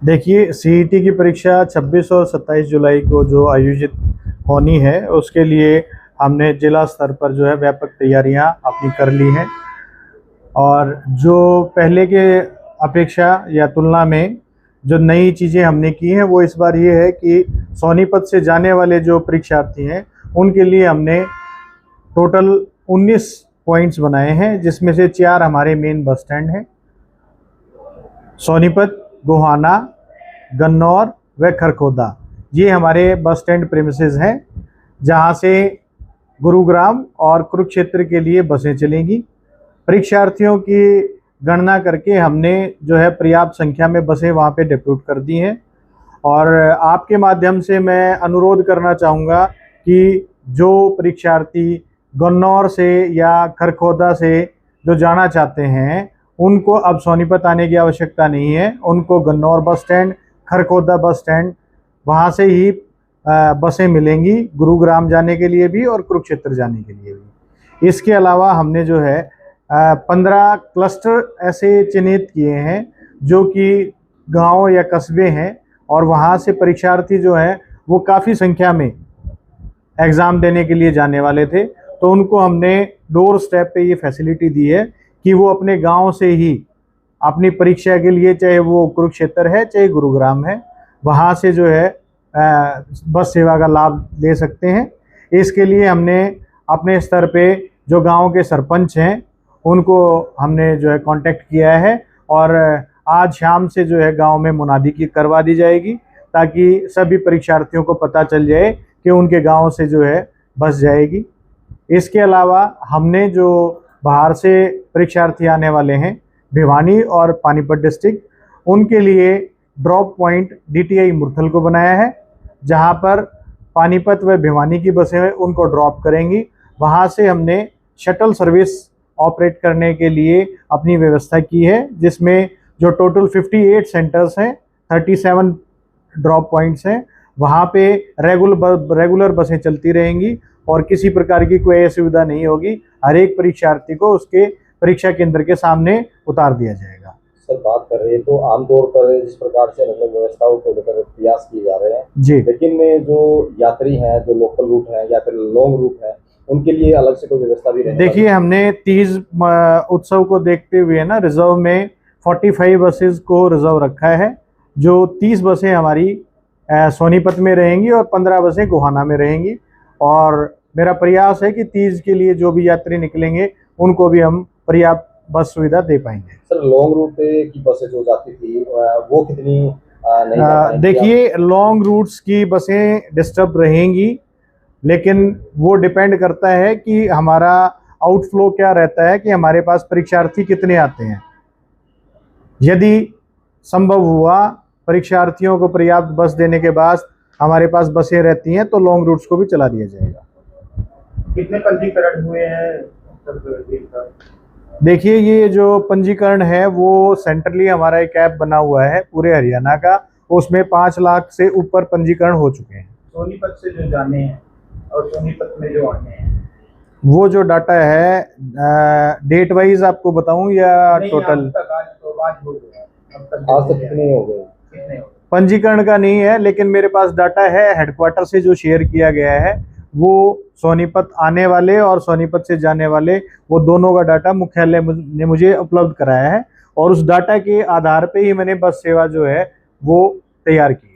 देखिए, सीईटी की परीक्षा 26 और 27 जुलाई को जो आयोजित होनी है, उसके लिए हमने जिला स्तर पर जो है व्यापक तैयारियां अपनी कर ली हैं। और जो पहले के अपेक्षा या तुलना में जो नई चीज़ें हमने की हैं, वो इस बार ये है कि सोनीपत से जाने वाले जो परीक्षार्थी हैं, उनके लिए हमने टोटल 19 पॉइंट्स बनाए हैं, जिसमें से 4 हमारे मेन बस स्टैंड हैं। सोनीपत, गोहाना, गन्नौर व खरखोदा, ये हमारे बस स्टैंड प्रेमिसेस हैं, जहां से गुरुग्राम और कुरुक्षेत्र के लिए बसें चलेंगी। परीक्षार्थियों की गणना करके हमने जो है पर्याप्त संख्या में बसें वहां पे डिप्यूट कर दी हैं। और आपके माध्यम से मैं अनुरोध करना चाहूँगा कि जो परीक्षार्थी गन्नौर से या खरखोदा से जो जाना चाहते हैं, उनको अब सोनीपत आने की आवश्यकता नहीं है। उनको Gannaur bus stand, Kharkhoda bus stand, वहाँ से ही बसें मिलेंगी, गुरुग्राम जाने के लिए भी और कुरुक्षेत्र जाने के लिए भी। इसके अलावा हमने जो है 15 क्लस्टर ऐसे चिन्हित किए हैं जो कि गांव या कस्बे हैं, और वहाँ से परीक्षार्थी जो हैं वो काफ़ी संख्या में एग्ज़ाम देने के लिए जाने वाले थे। तो उनको हमने डोर स्टेप पे ये फैसिलिटी दी है कि वो अपने गांव से ही अपनी परीक्षा के लिए, चाहे वो कुरुक्षेत्र है चाहे गुरुग्राम है, वहाँ से जो है बस सेवा का लाभ ले सकते हैं। इसके लिए हमने अपने स्तर पे जो गांव के सरपंच हैं उनको हमने जो है कांटेक्ट किया है, और आज शाम से जो है गांव में मुनादी की करवा दी जाएगी, ताकि सभी परीक्षार्थियों को पता चल जाए कि उनके गांव से जो है बस जाएगी। इसके अलावा हमने जो बाहर से परीक्षार्थी आने वाले हैं, भिवानी और पानीपत डिस्ट्रिक्ट, उनके लिए ड्रॉप पॉइंट डीटीआई मुरथल को बनाया है, जहां पर पानीपत व भिवानी की बसें उनको ड्रॉप करेंगी। वहां से हमने शटल सर्विस ऑपरेट करने के लिए अपनी व्यवस्था की है, जिसमें जो टोटल 58 सेंटर्स हैं, 37 ड्रॉप पॉइंट्स हैं, वहाँ पे रेगुलर बसें चलती रहेंगी और किसी प्रकार की कोई असुविधा नहीं होगी। हर एक परीक्षार्थी को उसके परीक्षा केंद्र के सामने उतार दिया जाएगा। सर, बात कर रहे हैं तो आमतौर पर जिस प्रकार से अलग व्यवस्थाओं को लेकर प्रयास किए जा रहे हैं जी, लेकिन जो यात्री हैं, जो लोकल रूट हैं या फिर लॉन्ग रूट हैं, उनके लिए अलग से कोई व्यवस्था भी रहने देखिए, हमने तीज उत्सव को देखते हुए ना रिजर्व में 45 बसेस को रिजर्व रखा है। जो 30 बसें हमारी सोनीपत में रहेंगी और 15 बसें गोहाना में रहेंगी। और मेरा प्रयास है कि तीज के लिए जो भी यात्री निकलेंगे उनको भी हम पर्याप्त बस सुविधा दे पाएंगे। सर, लॉन्ग रूट की बसें जो जाती थी वो कितनी नहीं देखिए, लॉन्ग रूट्स की बसें डिस्टर्ब रहेंगी, लेकिन वो डिपेंड करता है कि हमारा आउटफ्लो क्या रहता है, कि हमारे पास परीक्षार्थी कितने आते हैं। यदि संभव हुआ परीक्षार्थियों को पर्याप्त बस देने के बाद हमारे पास बसें रहती हैं, तो लॉन्ग रूट्स को भी चला दिया जाएगा। कितने पंजीकरण हुए हैं? देखिए, ये जो पंजीकरण है वो सेंट्रली हमारा एक ऐप बना हुआ है पूरे हरियाणा का, उसमें 5 लाख से ऊपर पंजीकरण हो चुके हैं। सोनीपत से जो जाने हैं और सोनीपत में जो आने हैं, वो जो डाटा है डेट वाइज आपको बताऊं या टोटल? आज तक कितने हो गए? पंजीकरण का नहीं है, लेकिन मेरे पास डाटा है हेडक्वार्टर से जो शेयर किया गया है, वो सोनीपत आने वाले और सोनीपत से जाने वाले, वो दोनों का डाटा मुख्यालय ने मुझे उपलब्ध कराया है, और उस डाटा के आधार पे ही मैंने बस सेवा जो है वो तैयार की।